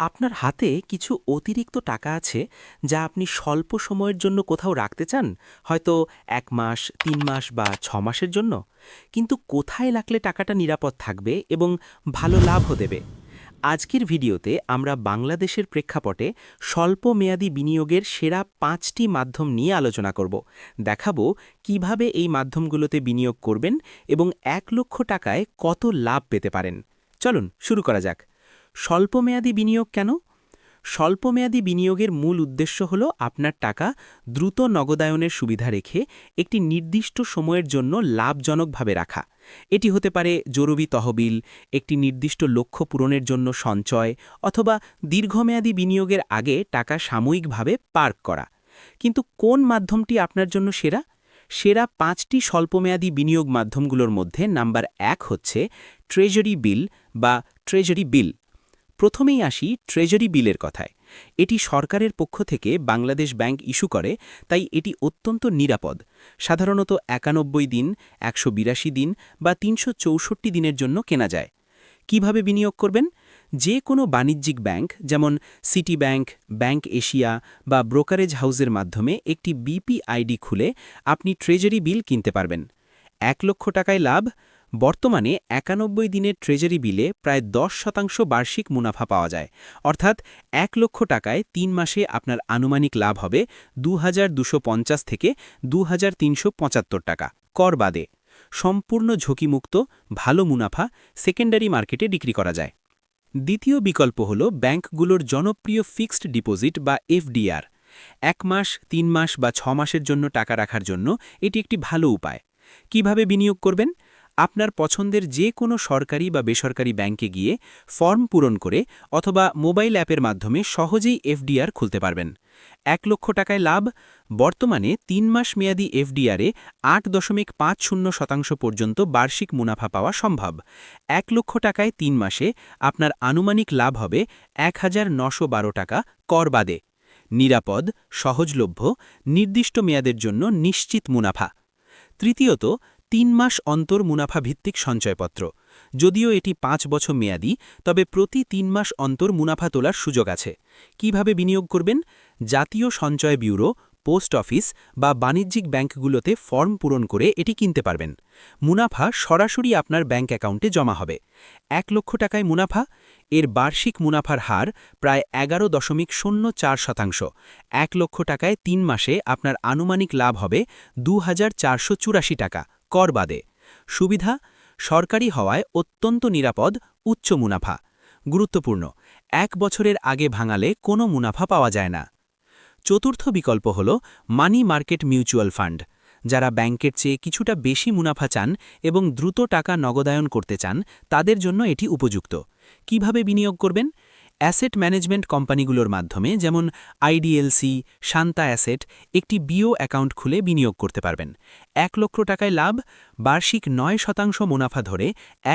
আপনার হাতে কিছু অতিরিক্ত টাকা আছে যা আপনি স্বল্প সময়ের জন্য কোথাও রাখতে চান, হয়তো ১ মাস, ৩ মাস বা ৬ মাসের জন্য। কিন্তু কোথায় রাখলে টাকাটা নিরাপদ থাকবে এবং ভালো লাভও দেবে? আজকের ভিডিওতে আমরা বাংলাদেশের প্রেক্ষাপটে স্বল্প মেয়াদী বিনিয়োগের সেরা ৫টি মাধ্যম নিয়ে আলোচনা করব। দেখাবো কিভাবে এই মাধ্যমগুলোতে বিনিয়োগ করবেন এবং ১ লক্ষ টাকায় কত লাভ পেতে পারেন। চলুন শুরু করা যাক। স্বল্পমেয়াদী বিনিয়োগ কেন? স্বল্পমেয়াদী বিনিয়োগের মূল উদ্দেশ্য হল আপনার টাকা দ্রুত নগদায়নের সুবিধা রেখে একটি নির্দিষ্ট সময়ের জন্য লাভজনকভাবে রাখা। এটি হতে পারে জরুরি তহবিল, একটি নির্দিষ্ট লক্ষ্য পূরণের জন্য সঞ্চয়, অথবা দীর্ঘমেয়াদী বিনিয়োগের আগে টাকা সাময়িকভাবে পার্ক করা। কিন্তু কোন মাধ্যমটি আপনার জন্য সেরা? সেরা ৫টি স্বল্পমেয়াদী বিনিয়োগ মাধ্যমগুলোর মধ্যে নাম্বার ১ হচ্ছে ট্রেজারি বিল বা ট্রেজারি বিল। প্রথমেই আসি ট্রেজারি বিলের কথায়। এটি সরকারের পক্ষ থেকে বাংলাদেশ ব্যাংক ইস্যু করে, তাই এটি অত্যন্ত নিরাপদ। সাধারণত ৯১ দিন, ১৮২ দিন বা ৩৬৪ দিনের জন্য কেনা যায়। কিভাবে বিনিয়োগ করবেন? যে কোনো বাণিজ্যিক ব্যাংক যেমন সিটি ব্যাংক, ব্যাংক এশিয়া বা ব্রোকারেজ হাউসের মাধ্যমে একটি বিপিআইডি খুলে আপনি ট্রেজারি বিল কিনতে পারবেন। ১ লক্ষ টাকায় লাভ। বর্তমানে ৯১ দিনের ট্রেজারি বিলে প্রায় ১০% বার্ষিক মুনাফা পাওয়া যায়। অর্থাৎ ১ লক্ষ টাকায় ৩ মাসে আপনার আনুমানিক লাভ হবে ২,২৫০ থেকে ২,৩৭৫ টাকা, কর বাদে। সম্পূর্ণ ঝুঁকিমুক্ত, ভালো মুনাফা, সেকেন্ডারি মার্কেটে বিক্রি করা যায়। দ্বিতীয় বিকল্প হল ব্যাংকগুলোর জনপ্রিয় ফিক্সড ডিপোজিট বা এফডিআর। ১ মাস, ৩ মাস বা ৬ মাসের জন্য টাকা রাখার জন্য এটি একটি ভালো উপায়। কিভাবে বিনিয়োগ করবেন? আপনার পছন্দের যে কোনো সরকারি বা বেসরকারি ব্যাংকে গিয়ে ফর্ম পূরণ করে অথবা মোবাইল অ্যাপের মাধ্যমে সহজেই এফডিআর খুলতে পারবেন। ১ লক্ষ টাকায় লাভ। বর্তমানে ৩ মাস মেয়াদী এফডিআরে ৮.৫০% পর্যন্ত বার্ষিক মুনাফা পাওয়া সম্ভব। ১ লক্ষ টাকায় ৩ মাসে আপনার আনুমানিক লাভ হবে ১,৯১২ টাকা, কর বাদে। নিরাপদ, সহজলভ্য, নির্দিষ্ট মেয়াদের জন্য নিশ্চিত মুনাফা। তৃতীয়ত, ৩ মাস অন্তর মুনাফা ভিত্তিক সঞ্চয়পত্র। যদিও এটি ৫ বছর মেয়াদী, তবে প্রতি ৩ মাস অন্তর মুনাফা তোলার সুযোগ আছে। কিভাবে বিনিয়োগ করবেন? জাতীয় সঞ্চয় ব্যুরো, পোস্ট অফিস বা বাণিজ্যিক ব্যাংকগুলোতে ফর্ম পূরণ করে এটি কিনতে পারবেন। মুনাফা সরাসরি আপনার ব্যাংক অ্যাকাউন্টে জমা হবে। ১ লক্ষ টাকায় মুনাফা। এর বার্ষিক মুনাফার হার প্রায় ১১.০৪%। ১ লক্ষ টাকায় ৩ মাসে আপনার আনুমানিক লাভ হবে ২,৪৮৪ টাকা, কর বাদে। সুবিধা: সরকারি হওয়ায় অত্যন্ত নিরাপদ, উচ্চ মুনাফা। গুরুত্বপূর্ণ: ১ বছরের আগে ভাঙালে কোনো মুনাফা পাওয়া যায় না। চতুর্থ বিকল্প হল মানি মার্কেট মিউচুয়াল ফান্ড। যারা ব্যাংকের চেয়ে কিছুটা বেশি মুনাফা চান এবং দ্রুত টাকা নগদায়ন করতে চান, তাদের জন্য এটি উপযুক্ত। কিভাবে বিনিয়োগ করবেন? অ্যাসেট ম্যানেজমেন্ট কোম্পানিগুলোর মাধ্যমে যেমন আইডিএলসি, শান্তা অ্যাসেট একটি বিও অ্যাকাউন্ট খুলে বিনিয়োগ করতে পারবেন। ১ লক্ষ টাকায় লাভ। বার্ষিক ৯% মুনাফা ধরে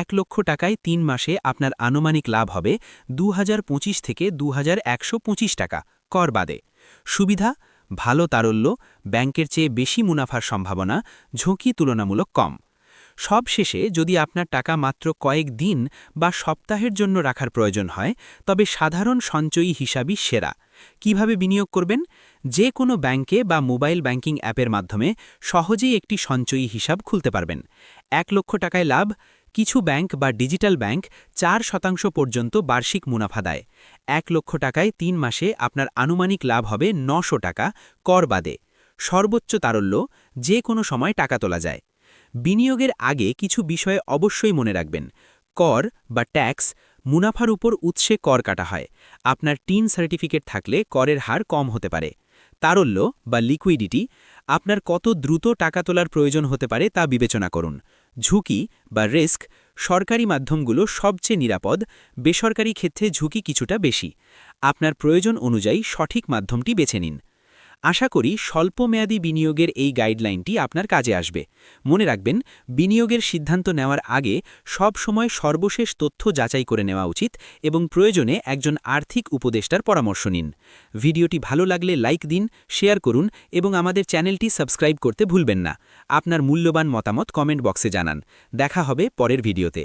১ লক্ষ টাকায় ৩ মাসে আপনার আনুমানিক লাভ হবে ২,০২৫ থেকে ২,১২৫ টাকা, কর বাদে। সুবিধা: ভালো তারল্য, ব্যাংকের চেয়ে বেশি মুনাফার সম্ভাবনা, ঝুঁকি তুলনামূলক কম। সবশেষে, যদি আপনার টাকা মাত্র কয়েক দিন বা সপ্তাহের জন্য রাখার প্রয়োজন হয়, তবে সাধারণ সঞ্চয়ী হিসাবই সেরা। কিভাবে বিনিয়োগ করবেন? যে কোনো ব্যাংকে বা মোবাইল ব্যাংকিং অ্যাপের মাধ্যমে সহজেই একটি সঞ্চয়ী হিসাব খুলতে পারবেন। ১ লক্ষ টাকায় লাভ। কিছু ব্যাংক বা ডিজিটাল ব্যাংক ৪% পর্যন্ত বার্ষিক মুনাফা দেয়। ১ লক্ষ টাকায় ৩ মাসে আপনার আনুমানিক লাভ হবে ৯০০ টাকা, কর বাদে। সর্বোচ্চ তারল্য, যে কোনো সময় টাকা তোলা যায়। বিনিয়োগের আগে কিছু বিষয়ে অবশ্যই মনে রাখবেন। কর বা ট্যাক্স: মুনাফার উপর উৎসে কর কাটা হয়। আপনার টিন সার্টিফিকেট থাকলে করের হার কম হতে পারে। তারল্য বা লিকুইডিটি: আপনার কত দ্রুত টাকা তোলার প্রয়োজন হতে পারে তা বিবেচনা করুন। ঝুঁকি বা রিস্ক: সরকারি মাধ্যমগুলো সবচেয়ে নিরাপদ, বেসরকারি ক্ষেত্রে ঝুঁকি কিছুটা বেশি। আপনার প্রয়োজন অনুযায়ী সঠিক মাধ্যমটি বেছে নিন। আশা করি স্বল্পমেয়াদী বিনিয়োগের এই গাইডলাইনটি আপনার কাজে আসবে। মনে রাখবেন, বিনিয়োগের সিদ্ধান্ত নেওয়ার আগে সব সময় সর্বশেষ তথ্য যাচাই করে নেওয়া উচিত এবং প্রয়োজনে একজন আর্থিক উপদেষ্টার পরামর্শ নিন। ভিডিওটি ভালো লাগলে লাইক দিন, শেয়ার করুন এবং আমাদের চ্যানেলটি সাবস্ক্রাইব করতে ভুলবেন না। আপনার মূল্যবান মতামত কমেন্ট বক্সে জানান। দেখা হবে পরের ভিডিওতে।